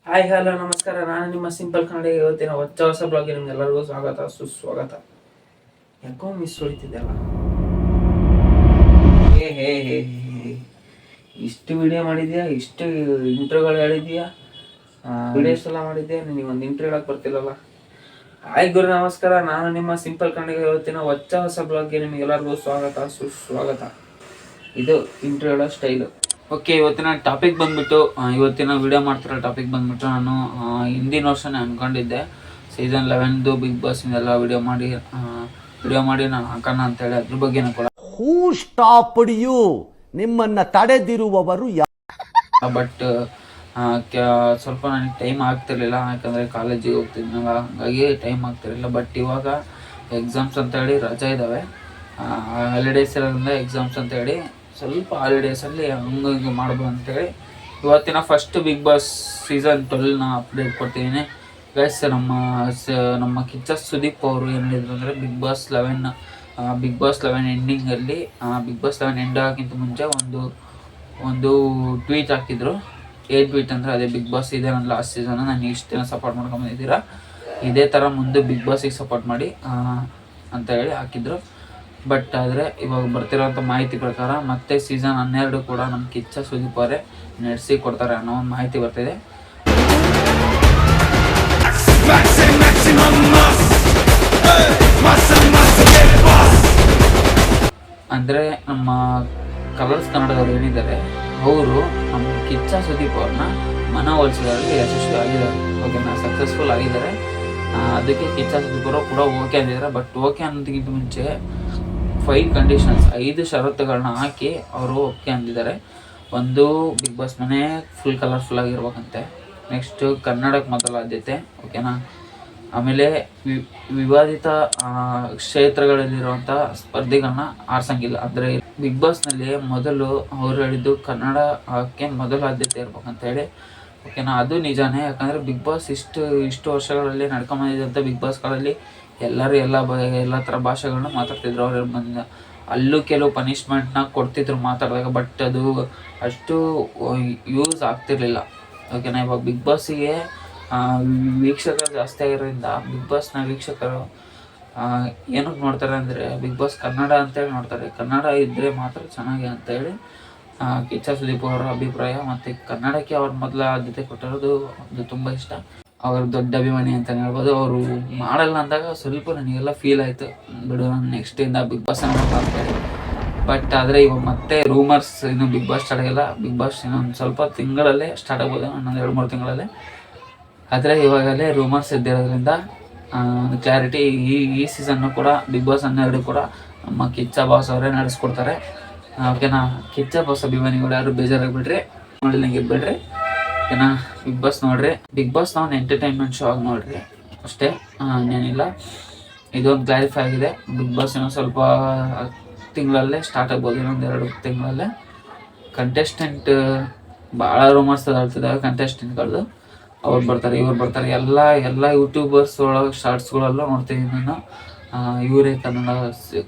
Hi hello ನಮಸ್ಕಾರ. ನಾನು ನಿಮ್ಮ ಸಿಂಪಲ್ ಕನ್ನಡ. ಇವತ್ತಿನ ಹೊಸ ಬ್ಲಾಗ್ಗೆ ನಿಮ್ಗೆಲ್ಲರಿಗೂ ಸ್ವಾಗತ ಸುಸ್ವಾಗತ. ಯಾಕೋ ಮಿಸ್ ಹೊಡಿತಿದ್ದಲ್ಲ. ಹೇ ಹೇ ಹೇ ಇಷ್ಟು ವಿಡಿಯೋ ಮಾಡಿದ್ಯಾ, ಇಷ್ಟು ಇಂಟ್ರೋಗಳು ಹೇಳಿದ್ಯಾ, ವಿಡಿಯೋಸ್ ಎಲ್ಲ ಮಾಡಿದ್ಯಾ, ನಿನಗೆ ಒಂದು ಇಂಟ್ರೋ ಹೇಳಕ್ ಬರ್ತಿಲ್ಲಲ್ಲ. ಹಾಯ್ ಗುರು ನಮಸ್ಕಾರ. ನಾನು ನಿಮ್ಮ ಸಿಂಪಲ್ ಕನ್ನಡ. ಇವತ್ತಿನ ಹೊಸ ಬ್ಲಾಗ್ಗೆ ನಿಮ್ಗೆಲ್ಲರಿಗೂ ಸ್ವಾಗತ ಸುಸ್ವಾಗತ. ಇದು ಇಂಟ್ರೋ ಹೇಳೋ ಸ್ಟೈಲು. ಓಕೆ, ಇವತ್ತಿನ ಟಾಪಿಕ್ ಬಂದ್ಬಿಟ್ಟು, ಇವತ್ತಿನ ವಿಡಿಯೋ ಮಾಡ್ತಿರೋ ಟಾಪಿಕ್ ಬಂದ್ಬಿಟ್ಟು, ನಾನು ಹಿಂದಿನ ವರ್ಷನೇ ಅಂದ್ಕೊಂಡಿದ್ದೆ ಸೀಸನ್ 11 ಬಿಗ್ ಬಾಸ್ ಇಂದೆಲ್ಲ ವಿಡಿಯೋ ಮಾಡಿ ನಾನು ಹಾಕೋಣ ಅಂತೇಳಿ. ಅದ್ರ ಬಗ್ಗೆನೂ ಕೂಡ ಹೂ ಸ್ಟಾಪ್ಡ್ ಯು, ನಿಮ್ಮನ್ನ ತಡೆದಿರುವವರು ಬಟ್ ಸ್ವಲ್ಪ ನನಗೆ ಟೈಮ್ ಆಗ್ತಿರ್ಲಿಲ್ಲ, ಯಾಕಂದರೆ ಕಾಲೇಜಿಗೆ ಹೋಗ್ತಿದ್ನಲ್ಲ, ಹಾಗಾಗಿ ಟೈಮ್ ಆಗ್ತಿರಲಿಲ್ಲ. ಬಟ್ ಇವಾಗ ಎಕ್ಸಾಮ್ಸ್ ಅಂತೇಳಿ ರಜೆ ಇದ್ದಾವೆ, ಹಾಲಿಡೇಸ್ ಇರೋದ್ರಿಂದ ಎಕ್ಸಾಮ್ಸ್ ಅಂತೇಳಿ ಸ್ವಲ್ಪ ಹಾಲಿಡೇಸಲ್ಲಿ ಹಂಗೆ ಮಾಡ್ಬೋದು ಅಂತೇಳಿ ಇವತ್ತಿನ ಫಸ್ಟ್ ಬಿಗ್ ಬಾಸ್ ಸೀಸನ್ 12ನ ಅಪ್ಡೇಟ್ ಕೊಡ್ತಿದ್ದೀನಿ ಗೈಸ್. ನಮ್ಮ ಕಿಚ್ಚ ಸುದೀಪ್ ಅವರು ಏನು ಹೇಳಿದ್ರು ಅಂದರೆ ಬಿಗ್ ಬಾಸ್ 11 ಎಂಡಿಂಗಲ್ಲಿ, ಬಿಗ್ ಬಾಸ್ 11 ಎಂಡ್ ಆಗೋಕ್ಕಿಂತ ಮುಂಚೆ ಒಂದು ಟ್ವೀಟ್ ಹಾಕಿದ್ರು. ಏನು ಟ್ವೀಟ್ ಅಂದರೆ, ಅದೇ ಬಿಗ್ ಬಾಸ್ ಇದೆ ನನ್ನ ಲಾಸ್ಟ್ ಸೀಸನ್, ನಾನು ಇಷ್ಟು ದಿನ ಸಪೋರ್ಟ್ ಮಾಡ್ಕೊಂಬಂದಿದ್ದೀರಾ, ಇದೇ ಥರ ಮುಂದೆ ಬಿಗ್ ಬಾಸಿಗೆ ಸಪೋರ್ಟ್ ಮಾಡಿ ಅಂತ ಹೇಳಿ ಹಾಕಿದ್ರು. ಬಟ್ ಆದರೆ ಇವಾಗ ಬರ್ತಿರೋಂಥ ಮಾಹಿತಿ ಪ್ರಕಾರ ಮತ್ತೆ ಸೀಸನ್ 12 ಕೂಡ ನಮ್ಮ ಕಿಚ್ಚ ಸುದೀಪ್ ಅವರೇ ನಡೆಸಿ ಕೊಡ್ತಾರೆ ಅನ್ನೋ ಒಂದು ಮಾಹಿತಿ ಬರ್ತಿದೆ. ಅಂದರೆ ನಮ್ಮ ಕಲರ್ಸ್ ಕನ್ನಡದವ್ರು ಏನಿದ್ದಾರೆ, ಅವರು ನಮ್ಮ ಕಿಚ್ಚ ಸುದೀಪ್ ಅವ್ರನ್ನ ಮನವೊಲಿಸೋದ್ರಲ್ಲಿ ಯಶಸ್ವಿ ಆಗಿದ್ದಾರೆ. ಓಕೆನಾ, ಸಕ್ಸಸ್ಫುಲ್ ಆಗಿದ್ದಾರೆ. ಅದಕ್ಕೆ ಕಿಚ್ಚ ಸುದೀಪ್ ಅವರು ಕೂಡ ಓಕೆ ಅಂದಿದ್ದಾರೆ. ಬಟ್ ಓಕೆ ಅನ್ನೋದಕ್ಕಿಂತ ಮುಂಚೆ 5 ಕಂಡೀಷನ್ಸ್, 5 ಷರತ್ತುಗಳನ್ನ ಹಾಕಿ ಅವರು ಓಕೆ ಅಂದಿದ್ದಾರೆ. ಒಂದು, ಬಿಗ್ ಬಾಸ್ ಮನೆ ಫುಲ್ ಕಲರ್ಫುಲ್ ಆಗಿರ್ಬೇಕಂತೆ. ನೆಕ್ಸ್ಟು, ಕನ್ನಡಕ್ಕೆ ಮೊದಲ ಆದ್ಯತೆ. ಓಕೆನಾ. ಆಮೇಲೆ ವಿವಾದಿತ ಕ್ಷೇತ್ರಗಳಲ್ಲಿರುವಂಥ ಸ್ಪರ್ಧಿಗಳನ್ನ ಆರಿಸಂಗಿಲ್ಲ. ಅಂದರೆ ಬಿಗ್ ಬಾಸ್ನಲ್ಲಿ ಮೊದಲು ಅವ್ರು ಹೇಳಿದ್ದು ಕನ್ನಡಕ್ಕೆ ಮೊದಲ ಆದ್ಯತೆ ಇರ್ಬೇಕಂತ ಹೇಳಿ. ಓಕೆನಾ, ಅದು ನಿಜಾನೇ. ಯಾಕಂದರೆ ಬಿಗ್ ಬಾಸ್ ಇಷ್ಟು ವರ್ಷಗಳಲ್ಲಿ ನಡ್ಕೊಂಬಂದಿದ್ದಂಥ ಬಿಗ್ ಬಾಸ್ಗಳಲ್ಲಿ ಎಲ್ಲರೂ ಎಲ್ಲ ಥರ ಭಾಷೆಗಳನ್ನ ಮಾತಾಡ್ತಿದ್ರು. ಅವ್ರು ಬಂದ ಅಲ್ಲೂ ಕೆಲವು ಪನಿಷ್ಮೆಂಟ್ನ ಕೊಡ್ತಿದ್ರು ಮಾತಾಡಿದಾಗ, ಬಟ್ ಅದು ಅಷ್ಟು ಯೂಸ್ ಆಗ್ತಿರ್ಲಿಲ್ಲ. ಓಕೆನಾ. ಇವಾಗ ಬಿಗ್ ಬಾಸಿಗೆ ವೀಕ್ಷಕರು ಜಾಸ್ತಿ ಆಗಿರೋದ್ರಿಂದ ಬಿಗ್ ಬಾಸ್ನ ವೀಕ್ಷಕರು ಏನಕ್ಕೆ ನೋಡ್ತಾರೆ ಅಂದರೆ, ಬಿಗ್ ಬಾಸ್ ಕನ್ನಡ ಅಂತೇಳಿ ನೋಡ್ತಾರೆ. ಕನ್ನಡ ಇದ್ದರೆ ಮಾತ್ರ ಚೆನ್ನಾಗಿ ಅಂತೇಳಿ ಕಿಚ್ಚ ಸುದೀಪ್ ಅವರ ಅಭಿಪ್ರಾಯ. ಮತ್ತು ಕನ್ನಡಕ್ಕೆ ಅವ್ರ ಮೊದಲ ಆದ್ಯತೆ ಕೊಟ್ಟಿರೋದು ಅದು ತುಂಬ ಇಷ್ಟ. ಅವ್ರ ದೊಡ್ಡ ಅಭಿಮಾನಿ ಅಂತಲೇ ಹೇಳ್ಬೋದು. ಅವರು ಮಾಡಲ್ಲ ಅಂದಾಗ ಸ್ವಲ್ಪ ನನಗೆಲ್ಲ ಫೀಲ್ ಆಯಿತು, ಬಿಡು ನೆಕ್ಸ್ಟಿಂದ ಬಿಗ್ ಬಾಸ್ ಅನ್ನೋದು ಅಂತೇಳಿ. ಬಟ್ ಆದರೆ ಇವಾಗ ಮತ್ತೆ ರೂಮರ್ಸ್, ಇನ್ನೂ ಬಿಗ್ ಬಾಸ್ ಸ್ಟಾರ್ಟ್ ಆಗಿಲ್ಲ. ಬಿಗ್ ಬಾಸ್ ಇನ್ನೊಂದು ಸ್ವಲ್ಪ ತಿಂಗಳಲ್ಲೇ ಸ್ಟಾರ್ಟ್ ಆಗ್ಬೋದು, ಇನ್ನೊಂದು 2-3 ತಿಂಗಳಲ್ಲೇ. ಆದರೆ ಇವಾಗಲೇ ರೂಮರ್ಸ್ ಇದ್ದಿರೋದ್ರಿಂದ ಒಂದು ಕ್ಲಾರಿಟಿ, ಈ ಸೀಸನ್ನು ಕೂಡ ಬಿಗ್ ಬಾಸ್ 12 ಕೂಡ ನಮ್ಮ ಕಿಚ್ಚ ಬಾಸ್ ಅವರೇ ನಡೆಸ್ಕೊಡ್ತಾರೆ. ಓಕೆನಾ. ಕಿಚ್ಚ ಬಾಸ್ ಅಭಿಮಾನಿಗಳು ಯಾರು ಬೇಜಾರಾಗಿಬಿಡ್ರಿ, ನೋಡಿದಂಗೆ ಇರ್ಬೇಡ್ರಿ. ಓಕೆನಾ. ಬಿಗ್ ಬಾಸ್ ನೋಡ್ರಿ. ಬಿಗ್ ಬಾಸ್ ನಾವು ಎಂಟರ್ಟೈನ್ಮೆಂಟ್ ಶೋ ಆಗಿ ನೋಡ್ರಿ ಅಷ್ಟೇ, ಇನ್ನೇನಿಲ್ಲ. ಇದೊಂದು ಕ್ಲಾರಿಫೈ ಆಗಿದೆ. ಬಿಗ್ ಬಾಸ್ ಇನ್ನೊಂದು ಸ್ವಲ್ಪ ತಿಂಗಳಲ್ಲೇ ಸ್ಟಾರ್ಟ್ ಆಗ್ಬೋದು, ಇನ್ನೊಂದು 2 ತಿಂಗಳಲ್ಲೇ. ಕಂಟೆಸ್ಟೆಂಟ್ ಭಾಳ ರೂಮರ್ಸ್ ಹೇಳ್ತಿದ್ದಾವೆ. ಕಂಟೆಸ್ಟೆಂಟ್ಗಳದ್ದು ಅವ್ರು ಬರ್ತಾರೆ, ಇವ್ರು ಬರ್ತಾರೆ, ಎಲ್ಲ ಯೂಟ್ಯೂಬರ್ಸ್ ಒಳಗೆ ಶಾರ್ಟ್ಸ್ಗಳಲ್ಲೂ ನೋಡ್ತೀನಿ ನಾನು. ಇವರೇ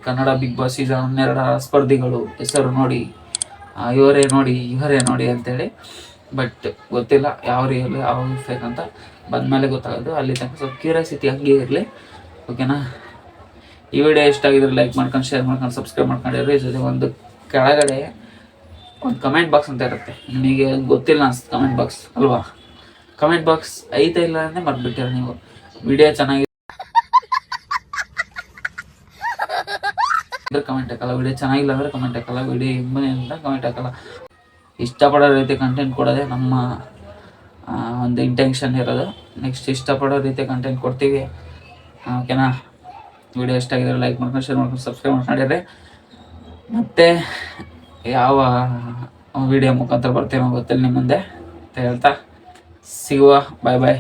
ಕನ್ನಡ ಬಿಗ್ ಬಾಸ್ ಸೀಸನ್ 12 ಸ್ಪರ್ಧಿಗಳು ಹೆಸರು ನೋಡಿ, ಇವರೇ ನೋಡಿ ಅಂತೇಳಿ. ಬಟ್ ಗೊತ್ತಿಲ್ಲ ಯಾವ ರಿಯಲ್ ಯಾವ ಫೇಕ್ ಅಂತ, ಬಂದಮೇಲೆ ಗೊತ್ತಾಗೋದು. ಅಲ್ಲಿ ತನಕ ಸ್ವಲ್ಪ ಕ್ಯೂರಿಯಾಸಿಟಿ ಹಂಗೆ ಇರಲಿ. ಓಕೆನಾ. ಈ ವಿಡಿಯೋ ಇಷ್ಟ ಆಗಿದ್ರೆ ಲೈಕ್ ಮಾಡ್ಕೊಂಡು, ಶೇರ್ ಮಾಡ್ಕೊಂಡು, ಸಬ್ಸ್ಕ್ರೈಬ್ ಮಾಡ್ಕೊಂಡಿರಿ. ಜೊತೆ ಒಂದು ಕೆಳಗಡೆ ಒಂದು ಕಮೆಂಟ್ ಬಾಕ್ಸ್ ಅಂತ ಇರುತ್ತೆ, ನಿಮಗೆ ಗೊತ್ತಿಲ್ಲ ಅನ್ಸುತ್ತೆ ಕಮೆಂಟ್ ಬಾಕ್ಸ್ ಅಲ್ವಾ. ಕಮೆಂಟ್ ಬಾಕ್ಸ್ ಐತೆ ಇಲ್ಲ ಅಂದರೆ ಮರ್ತ್ಬಿಟ್ಟಿರ ನೀವು. ವಿಡಿಯೋ ಚೆನ್ನಾಗಿ ಕಮೆಂಟ್ ಹಾಕಲ್ಲ, ವಿಡಿಯೋ ಚೆನ್ನಾಗಿಲ್ಲ ಅಂದರೆ ಕಮೆಂಟ್ ಹಾಕಲ್ಲ, ವಿಡಿಯೋ ಹಿಂಬನೇ ಅಂತ ಕಮೆಂಟ್ ಹಾಕಲ್ಲ. ಇಷ್ಟಪಡೋ ರೀತಿ ಕಂಟೆಂಟ್ ಕೊಡೋದೇ ನಮ್ಮ ಒಂದು ಇಂಟೆನ್ಷನ್ ಇರೋದು. ನೆಕ್ಸ್ಟ್ ಇಷ್ಟಪಡೋ ರೀತಿ ಕಂಟೆಂಟ್ ಕೊಡ್ತೀವಿ. ಓಕೆನಾ. ವಿಡಿಯೋ ಇಷ್ಟ ಆಗಿದ್ರೆ ಲೈಕ್ ಮಾಡ್ಕೊಂಡು, ಶೇರ್ ಮಾಡ್ಕೊಂಡು, ಸಬ್ಸ್ಕ್ರೈಬ್ ಮಾಡ್ಕೊಂಡಿರಿ. ಮತ್ತು ಯಾವ ವಿಡಿಯೋ ಮುಖಾಂತರ ಬರ್ತೀನೋ ಗೊತ್ತಿಲ್ಲ ನಿಮ್ಮ ಮುಂದೆ ಅಂತ ಹೇಳ್ತಾ ಸಿಗುವ. ಬಾಯ್ ಬಾಯ್.